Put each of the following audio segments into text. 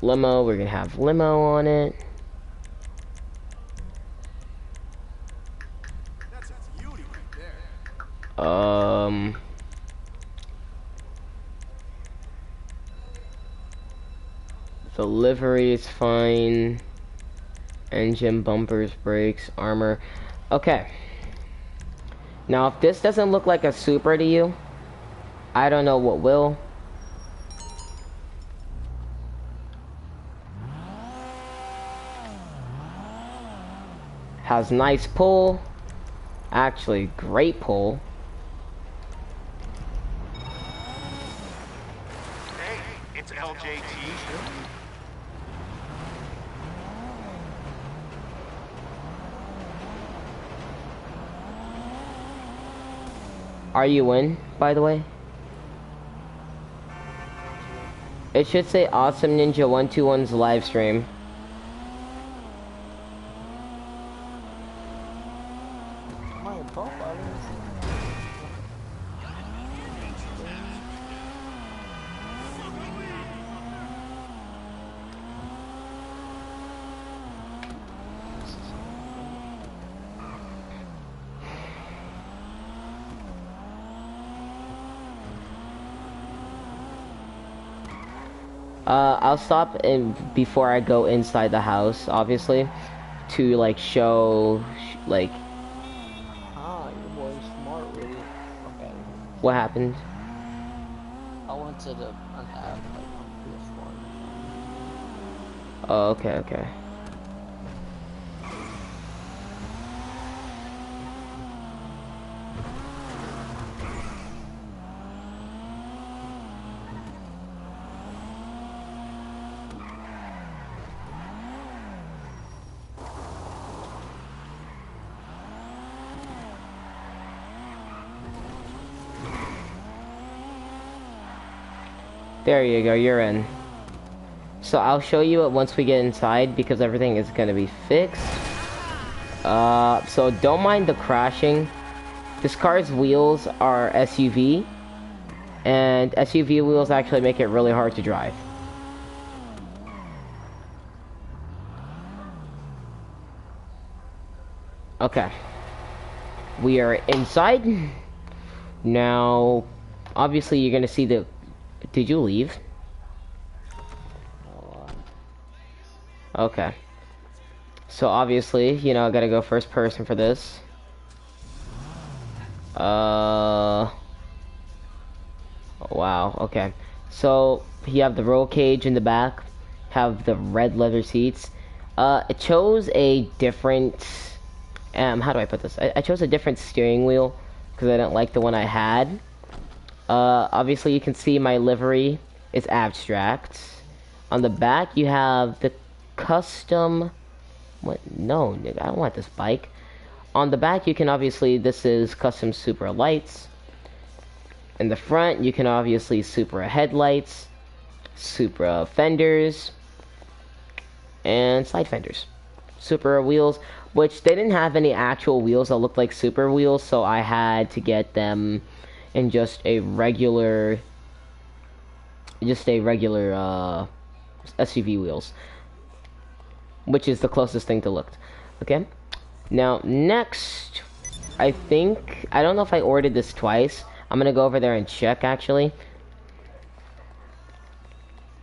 limo, we're gonna have limo on it. That's a beauty right there. The livery is fine. Engine, bumpers, brakes, armor. Okay. Now, if this doesn't look like a Supra to you, I don't know what will. Has nice pull. Actually, great pull. Hey, it's LJT. Are you in, by the way? It should say awesomeninja121's live stream. My profile is... I'll stop in before I go inside the house, obviously, to like show, like, Ah, your boy's smart with it. Okay. what happened. I went to the untab like on PS4. Oh, okay, okay. There you go, you're in. So I'll show you it once we get inside because everything is gonna be fixed. So don't mind the crashing. This car's wheels are SUV, and SUV wheels actually make it really hard to drive. Okay. We are inside. Now, obviously you're gonna see the... Did you leave? Okay. So obviously, you know, I gotta go first person for this. Wow, okay. So, you have the roll cage in the back, have the red leather seats. It chose a different, how do I put this? I chose a different steering wheel, because I didn't like the one I had. Obviously you can see my livery is abstract. On the back you have the custom... What? No, nigga, I don't want this bike. On the back you can obviously... This is custom Supra lights. In the front you can obviously Supra headlights, Supra fenders, and side fenders. Supra wheels, which they didn't have any actual wheels that looked like Supra wheels, so I had to get them in just a regular SUV wheels, which is the closest thing to looked. Okay, now next, I don't know if I ordered this twice. I'm gonna go over there and check actually.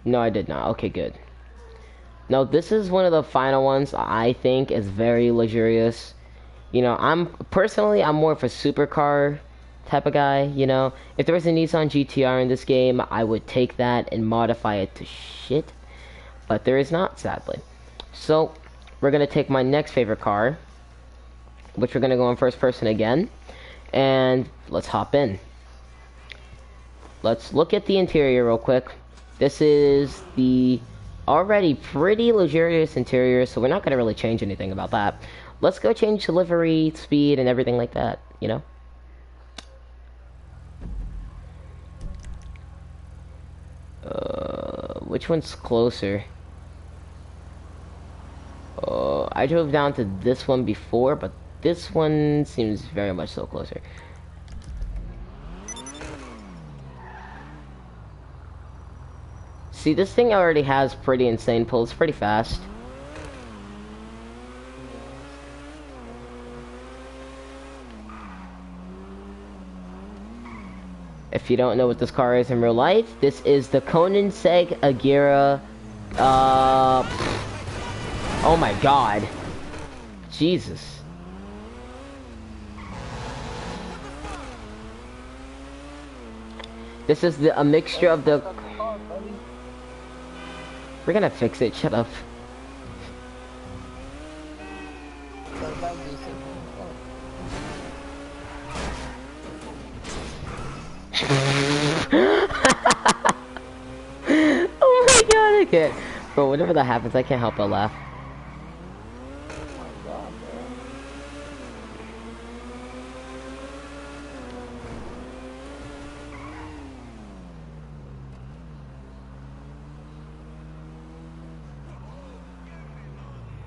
No, I did not. Okay, good. Now this is one of the final ones. I think is very luxurious. You know, I'm more of a supercar type of guy, you know. If there was a Nissan GTR in this game, I would take that and modify it to shit. But there is not, sadly. So, we're going to take my next favorite car, which we're going to go in first person again. And let's hop in. Let's look at the interior real quick. This is the already pretty luxurious interior, so we're not going to really change anything about that. Let's go change the livery, speed, and everything like that, you know. Which one's closer? I drove down to this one before, but this one seems very much so closer. See, this thing already has pretty insane pulls, pretty fast. If you don't know what this car is in real life, this is the Koenigsegg Agera. Oh my god. Jesus. This is a mixture of the... We're gonna fix it, shut up. Oh my god, I can't. Bro, whenever that happens, I can't help but laugh.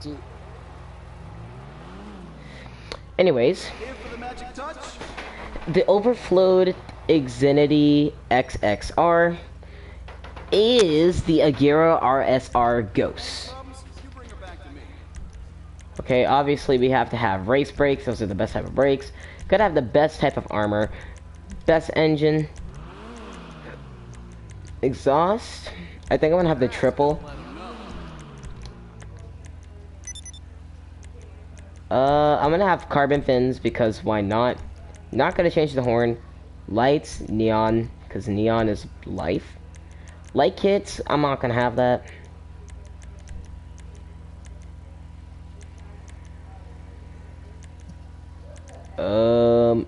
Dude. Anyways, the overflowed Xfinity XXR is the Agera RSR Ghost. Okay, obviously we have to have race brakes. Those are the best type of brakes. Gotta have the best type of armor, best engine, exhaust. I think I'm gonna have the triple. I'm gonna have carbon fins because why not? Not gonna change the horn. Lights, neon, because neon is life. Light kits, I'm not gonna have that.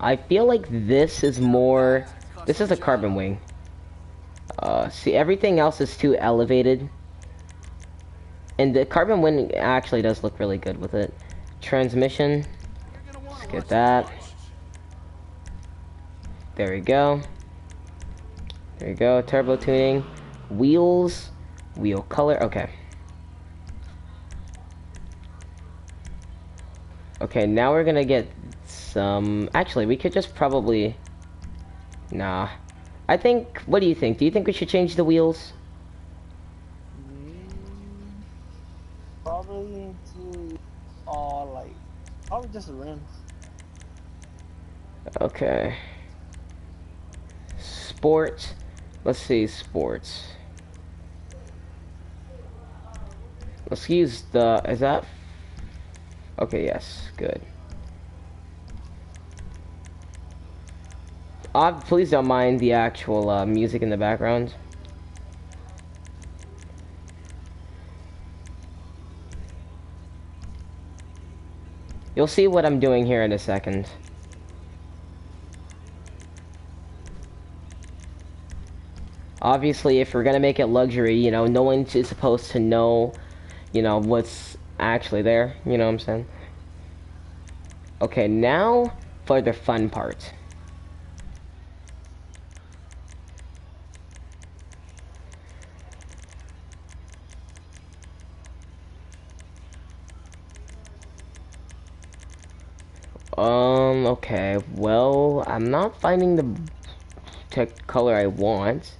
I feel like this is more... This is a carbon wing. See, everything else is too elevated. And the carbon wing actually does look really good with it. Transmission. Let's get that. There we go. There we go. Turbo tuning. Wheels. Wheel color. Okay. Okay, now we're gonna get some... Actually, we could just probably... Nah. I think... What do you think? Do you think we should change the wheels? Probably into... like... Probably just the rims. Okay. Sports. Let's see, sports. Let's use the... Is that... Okay, yes. Good. Please don't mind the actual music in the background. You'll see what I'm doing here in a second. Obviously, if we're gonna make it luxury, you know, no one is supposed to know, you know, what's actually there. You know what I'm saying? Okay, now for the fun part. Okay, well, I'm not finding the color I want.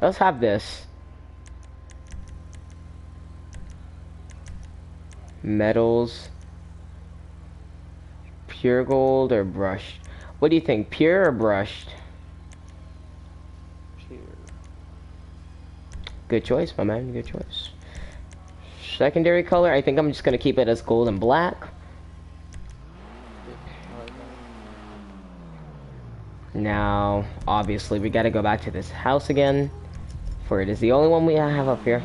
Let's have this. Metals. Pure gold or brushed? What do you think, pure or brushed? Pure. Good choice, my man, good choice. Secondary color, I think I'm just gonna keep it as gold and black. Now, obviously, we gotta go back to this house again, for it is the only one we have up here.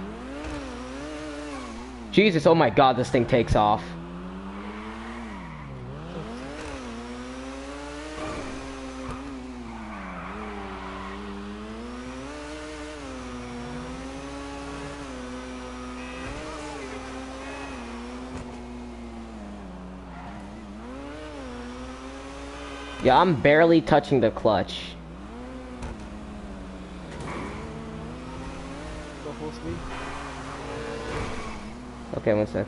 Jesus, oh my god, this thing takes off. Yeah, I'm barely touching the clutch. Go full speed. Okay, one sec.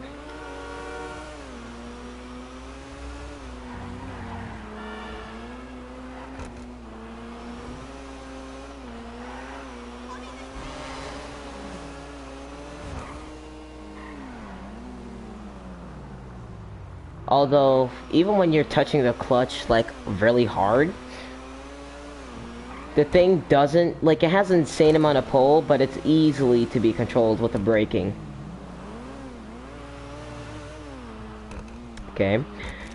Although, even when you're touching the clutch, like, really hard, the thing doesn't, like, it has an insane amount of pull, but it's easily to be controlled with the braking. Okay,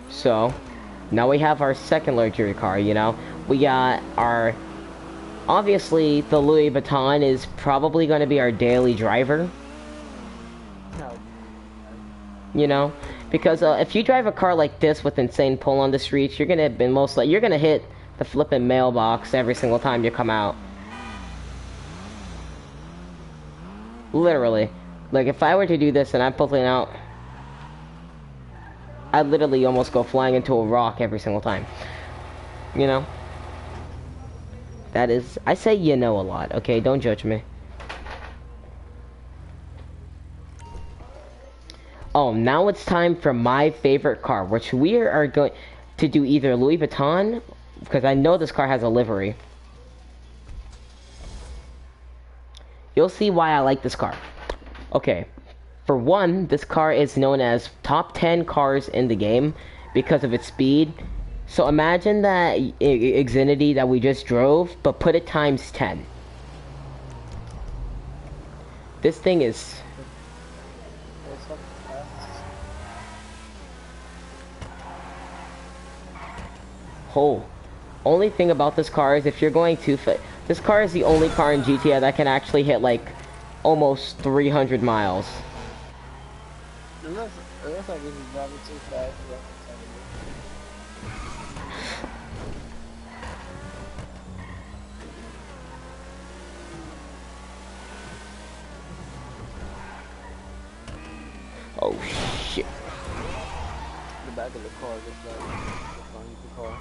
so, now we have our second luxury car, you know? We got our... Obviously, the Louis Vuitton is probably going to be our daily driver. No. You know, because if you drive a car like this with insane pull on the streets, you're gonna be you're gonna hit the flipping mailbox every single time you come out. Literally, like if I were to do this and I'm pulling out, I'd literally almost go flying into a rock every single time. You know, that is, I say you know a lot. Okay, don't judge me. Oh, now it's time for my favorite car, which we are going to do either Louis Vuitton, because I know this car has a livery. You'll see why I like this car. Okay, for one, this car is known as top 10 cars in the game because of its speed. So imagine that Xfinity that we just drove, but put it times 10. This thing is... Oh, only thing about this car is if you're going too fast. This car is the only car in GTA that can actually hit like almost 300 miles. It looks like if you drive it too fast, Oh shit. the back of the car just like the front of the car.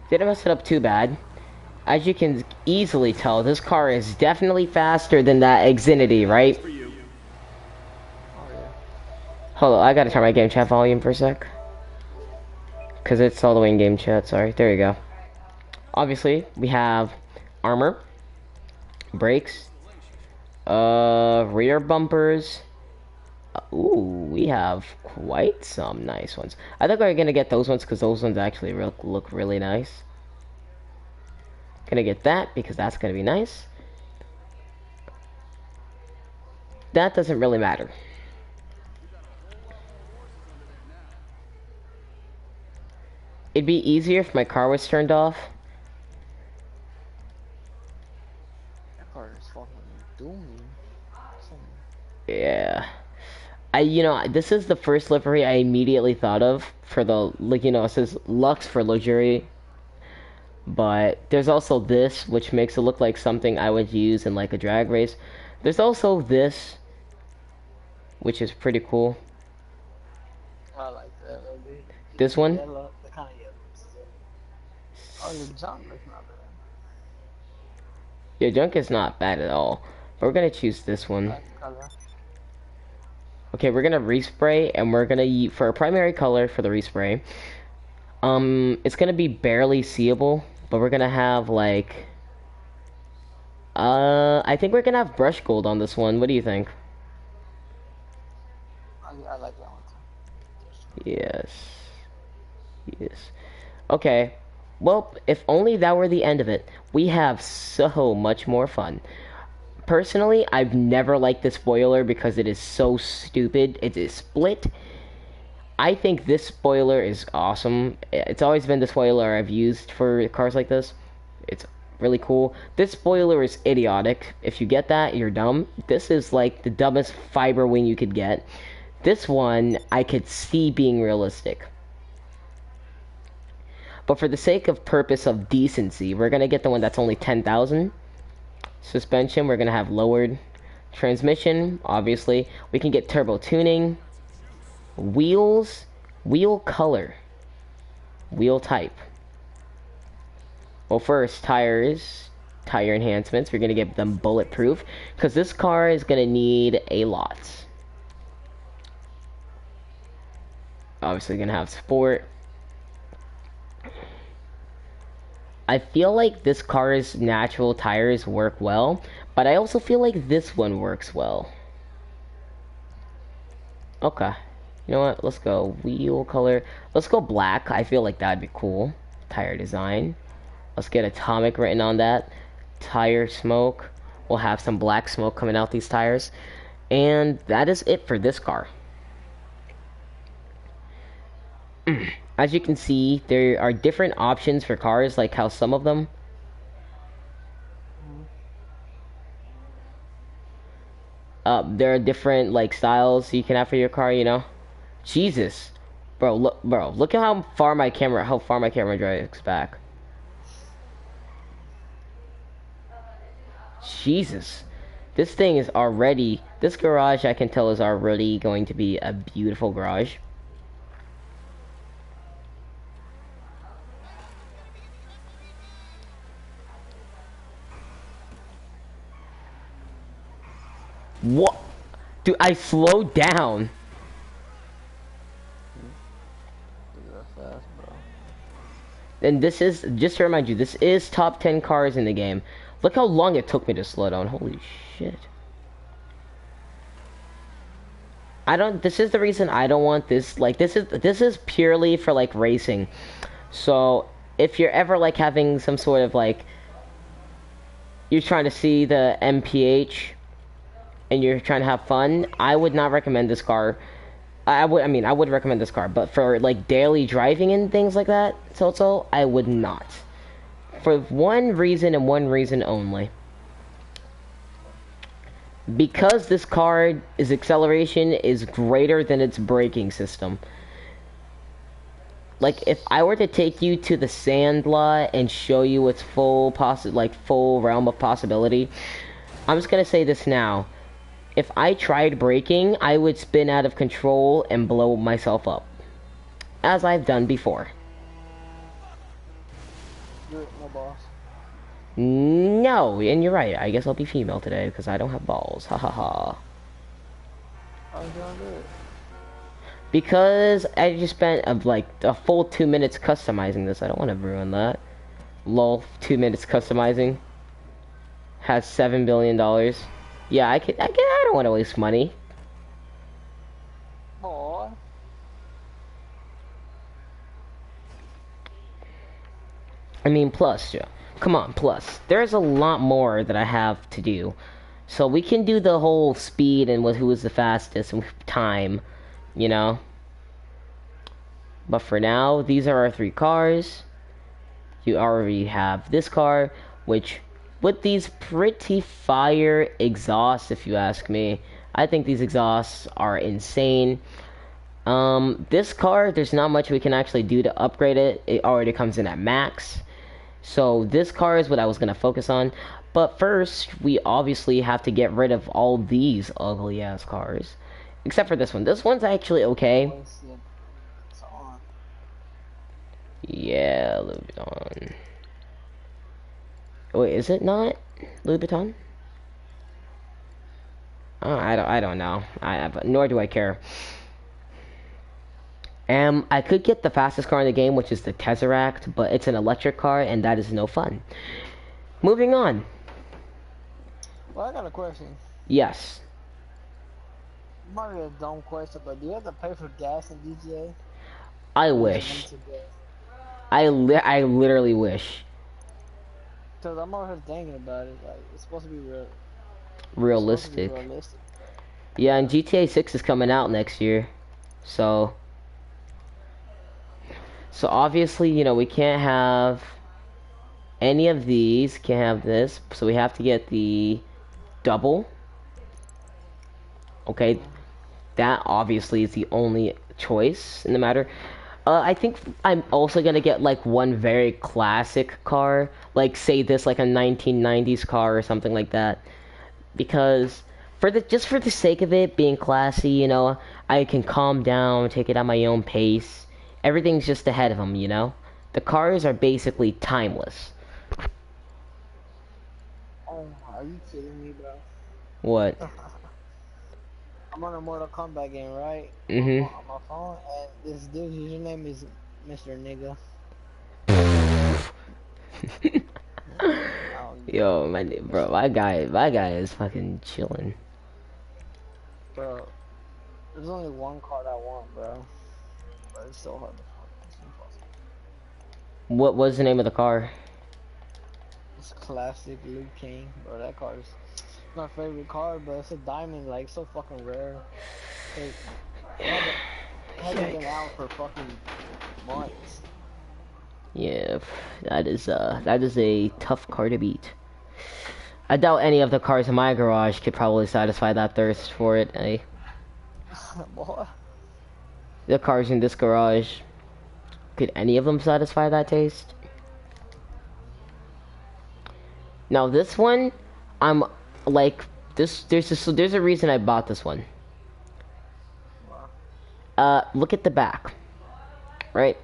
Didn't mess it up too bad. As you can easily tell, this car is definitely faster than that Xfinity, right? Oh yeah. Hold on, I gotta turn my game chat volume for a sec. Because it's all the way in game chat, sorry. There you go. Obviously, we have armor, brakes, rear bumpers. Ooh, we have quite some nice ones. I think we're gonna get those ones because those ones actually look really nice. Gonna get that because that's gonna be nice. That doesn't really matter. It'd be easier if my car was turned off. That car is fucking doomed. Yeah. You know, this is the first livery I immediately thought of for the, like, you know, it says Lux for luxury. But there's also this, which makes it look like something I would use in, like, a drag race. There's also this, which is pretty cool. I like that a little bit. This one? Yellow, the kind of yellow. Oh, the junk looks not bad. Yeah, junk is not bad at all. But we're gonna choose this one. Like the color. Okay, we're gonna respray, and we're gonna use, for a primary color for the respray, it's gonna be barely seeable, but we're gonna have, like, I think we're gonna have brush gold on this one. What do you think? I like that one too. Yes. Yes. Okay. Well, if only that were the end of it. We have so much more fun. Personally, I've never liked this spoiler because it is so stupid. It is split. I think this spoiler is awesome. It's always been the spoiler I've used for cars like this. It's really cool. This spoiler is idiotic. If you get that, you're dumb. This is like the dumbest fiber wing you could get. This one, I could see being realistic. But for the sake of purpose of decency, we're going to get the one that's only 10,000. Suspension, we're going to have lowered. Transmission, obviously. We can get turbo tuning. Wheels, wheel color. Wheel type. Well, first, tires. Tire enhancements. We're going to get them bulletproof. Because this car is going to need a lot. Obviously gonna have sport. I feel like this car's natural tires work well, but I also feel like this one works well. Okay. You know what? Let's go wheel color. Let's go black. I feel like that'd be cool. Tire design. Let's get atomic written on that. Tire smoke. We'll have some black smoke coming out these tires. And that is it for this car. As you can see, there are different options for cars, like how some of them there are different like styles you can have for your car, you know. Jesus. Bro, look at how far my camera drives back. Jesus. This garage I can tell is already going to be a beautiful garage. What? Dude, I slowed down. Fast, bro. And this is, just to remind you, this is top 10 cars in the game. Look how long it took me to slow down. Holy shit. This is the reason I don't want this, like, this is purely for, like, racing. So, if you're ever, like, having some sort of, like, you're trying to see the MPH, and you're trying to have fun, I would not recommend this car. I would recommend this car, but for, like, daily driving and things like that, so, I would not. For one reason and one reason only. Because this car, its acceleration is greater than its braking system. Like, if I were to take you to the sand lot and show you its full realm of possibility, I'm just gonna say this now. If I tried braking, I would spin out of control and blow myself up. As I've done before. You're my boss. No, and you're right. I guess I'll be female today because I don't have balls. Ha ha ha. How's you gonna do it? Because I just spent like a full 2 minutes customizing this. I don't want to ruin that. Lol, 2 minutes customizing. Has $7 billion. Yeah, I don't want to waste money. Boy. I mean, plus, yeah. Come on, plus. There's a lot more that I have to do. So we can do the whole speed and who is the fastest and time, you know? But for now, these are our 3 cars. You already have this car, which, with these pretty fire exhausts, if you ask me. I think these exhausts are insane. This car, there's not much we can actually do to upgrade it. It already comes in at max. So this car is what I was going to focus on. But first, we obviously have to get rid of all these ugly ass cars. Except for this one. This one's actually okay. It's on. Yeah, Louis Vuitton. Wait, is it not Louis Vuitton? Oh, I don't know. Nor do I care. I could get the fastest car in the game, which is the Tesseract, but it's an electric car, and that is no fun. Moving on. Well, I got a question. Yes. Might be a dumb question, but do you have to pay for gas in GTA? I wish. I literally wish. Cause I'm over here thinking about it. Like, it's supposed to be Realistic. realistic. Yeah, and GTA 6 is coming out next year. So obviously, you know, we can't have any of these. Can't have this. So we have to get the double. Okay. That obviously is the only choice in the matter. I think I'm also gonna get like one very classic car, like say this like a 1990s car or something like that, because just for the sake of it being classy, you know, I can calm down, take it at my own pace. Everything's just ahead of them, you know. The cars are basically timeless. Oh, are you kidding me, bro? What? I'm on a Mortal Kombat game, right? Mm-hmm. On my phone, and this dude's username is Mr. Nigga. I don't get it. Yo, bro, my guy is fucking chilling. Bro, there's only one card I want, bro. But it's so hard to find. It's impossible. What was the name of the car? It's classic Liu Kang, bro. That card is my favorite card, but it's a diamond, like, so fucking rare. It hasn't been out for fucking months. Yeah, that is a tough car to beat. I doubt any of the cars in my garage could probably satisfy that thirst for it. Boy. The cars in this garage, could any of them satisfy that taste? Now this one, I'm like this. There's a reason I bought this one. Look at the back, right?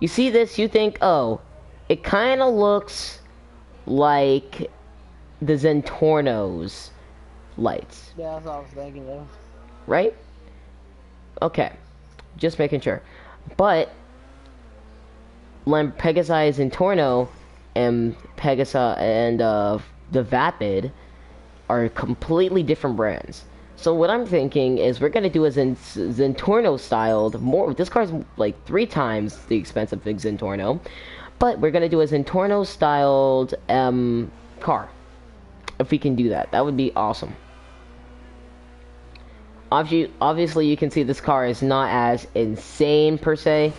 You see this, you think, oh, it kind of looks like the Zentorno's lights, Yeah, that's what I was thinking of. right? Okay, just making sure. But Pegasi Zentorno and Pegasa and the Vapid are completely different brands. So what I'm thinking is we're gonna do a Zentorno styled more. This car's like 3 times the expense of big Zentorno, but we're gonna do a Zentorno styled car. If we can do that, that would be awesome. Obviously, you can see this car is not as insane per se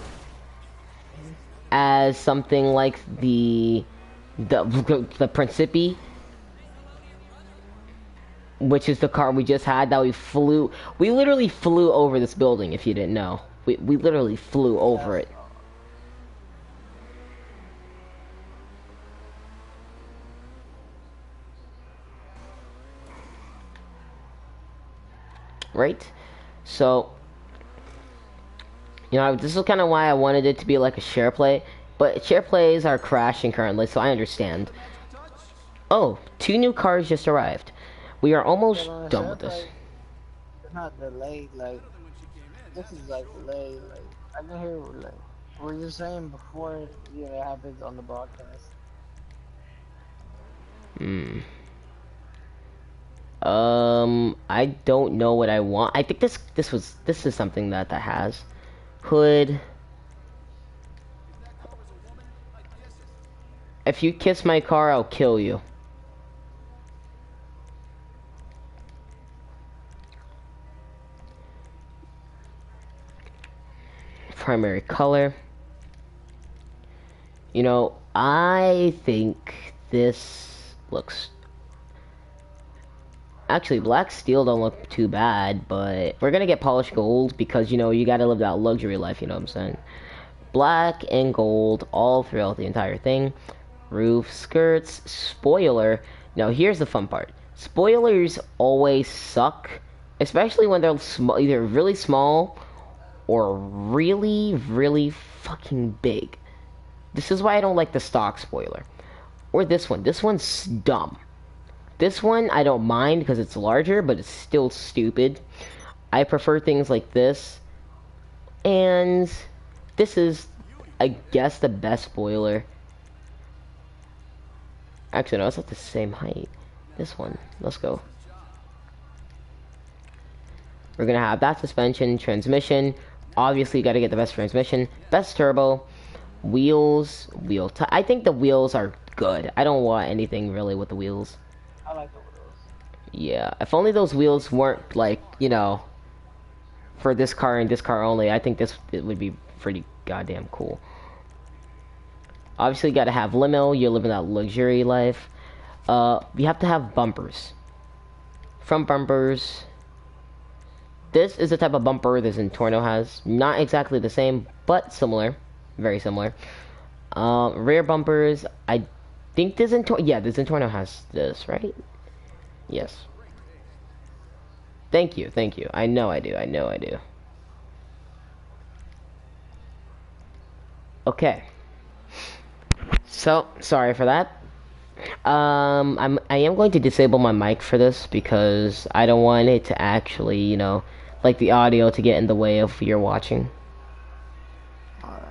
as something like the Principi, which is the car we just had that we literally flew over this building. If you didn't know, we literally flew over it. Right? So, you know, this is kind of why I wanted it to be like a share play, but share plays are crashing currently, so I understand. Oh, 2 new cars just arrived. We are almost done with this. It's not delayed, like, this is like delayed, like, I can hear, like, what you're saying before, you know, it happens on the broadcast. I don't know what I want. I think this is something that has. Hood. If you kiss my car, I'll kill you. Primary color. You know, I think this looks... Actually, black steel don't look too bad, but we're gonna get polished gold because, you know, you gotta live that luxury life, you know what I'm saying? Black and gold all throughout the entire thing. Roof, skirts, spoiler. Now, here's the fun part. Spoilers always suck, especially when they're either really small or really, really fucking big. This is why I don't like the stock spoiler. Or this one. This one's dumb. This one, I don't mind because it's larger, but it's still stupid. I prefer things like this. And this is, I guess, the best spoiler. Actually, no, it's not the same height. This one. Let's go. We're going to have that suspension, transmission. Obviously, you got to get the best transmission. Best turbo. Wheels. I think the wheels are good. I don't want anything really with the wheels. I like the wheels. Yeah, if only those wheels weren't, like, you know, for this car and this car only, I think it would be pretty goddamn cool. Obviously, you gotta have limo, you're living that luxury life. You have to have bumpers. Front bumpers. This is the type of bumper the Zentorno has. Not exactly the same, but similar. Very similar. Rear bumpers, I think the Zentorno has this, right? Yes. Thank you. I know I do. Okay. So, sorry for that. I am going to disable my mic for this because I don't want it to actually, like the audio to get in the way of your watching. Alright.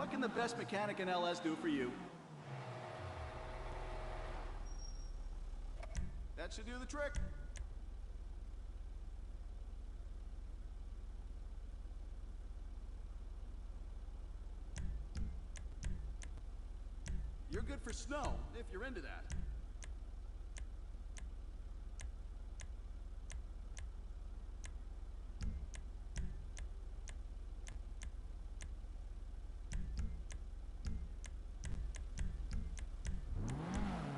What can the best mechanic in LS do for you? That should do the trick. You're good for snow, if you're into that.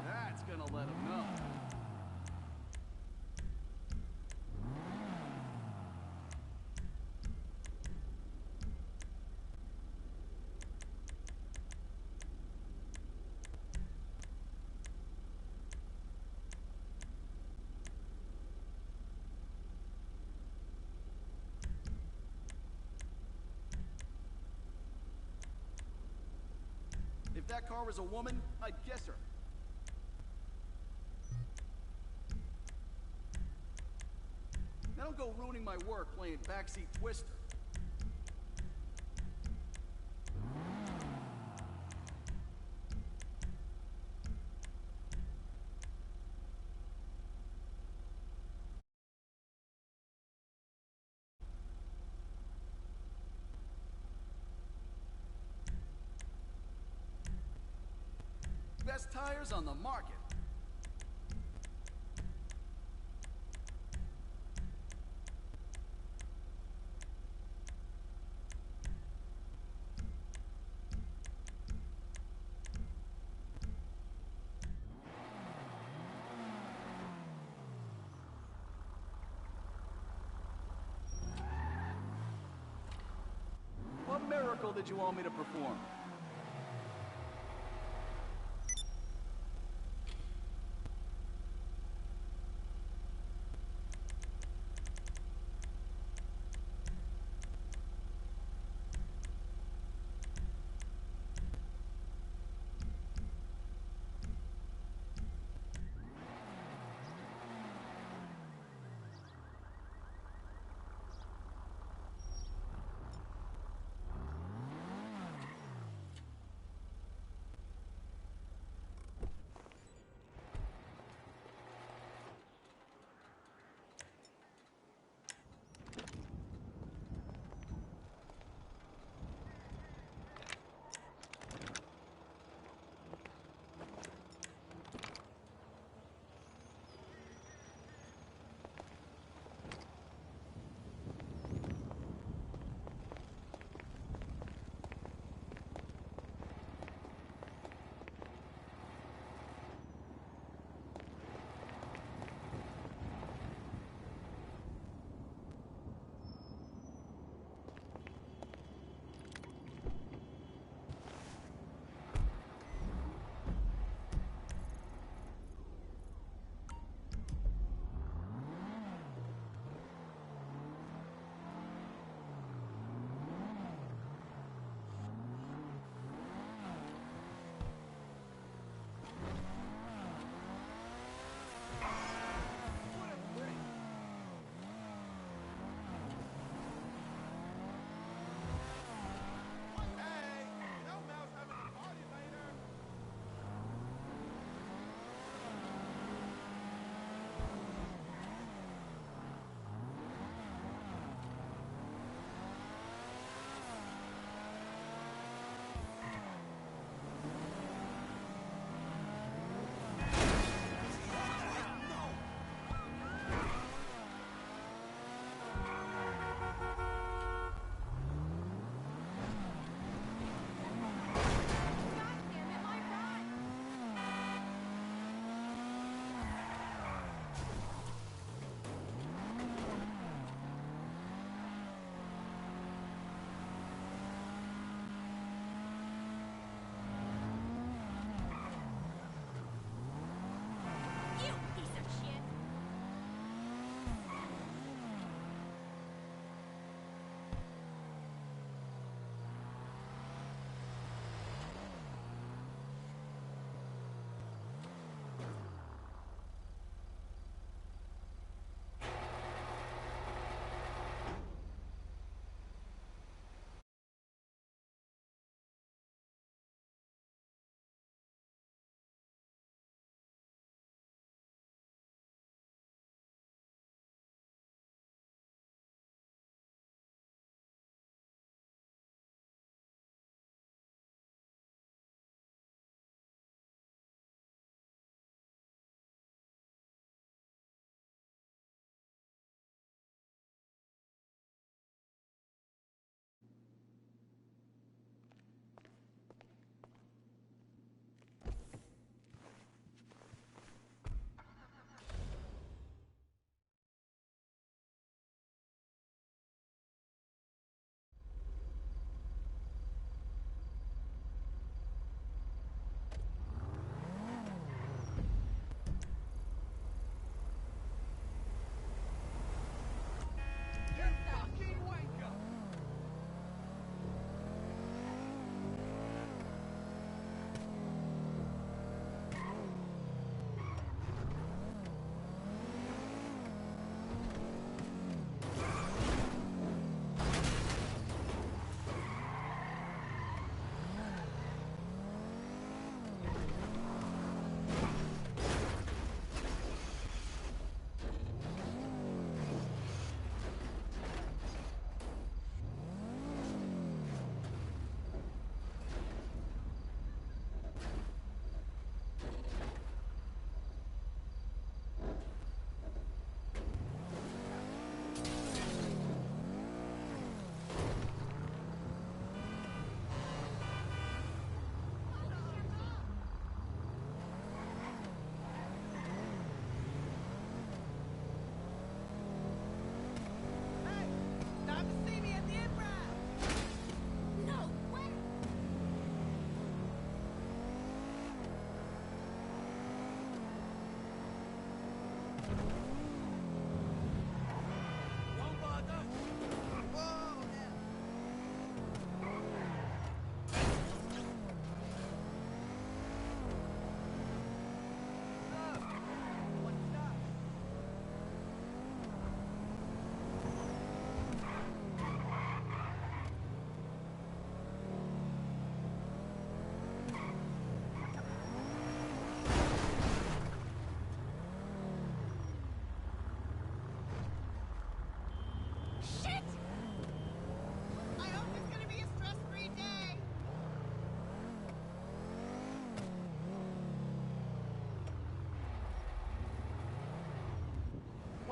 That's gonna let him know. If that car was a woman, I'd guess her. Now don't go ruining my work playing backseat twister. Best tires on the market. What miracle did you want me to perform?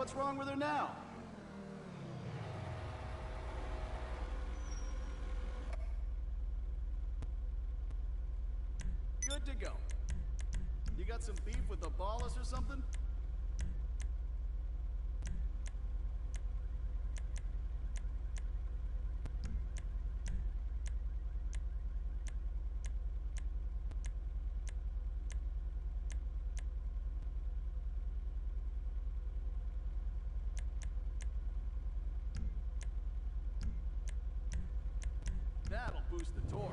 What's wrong with her now? Good to go. You got some beef with the Ballas or something? That'll boost the torque.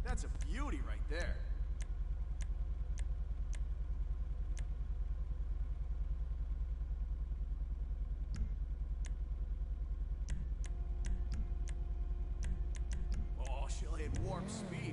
That's a beauty right there. Oh, she'll hit warp speed.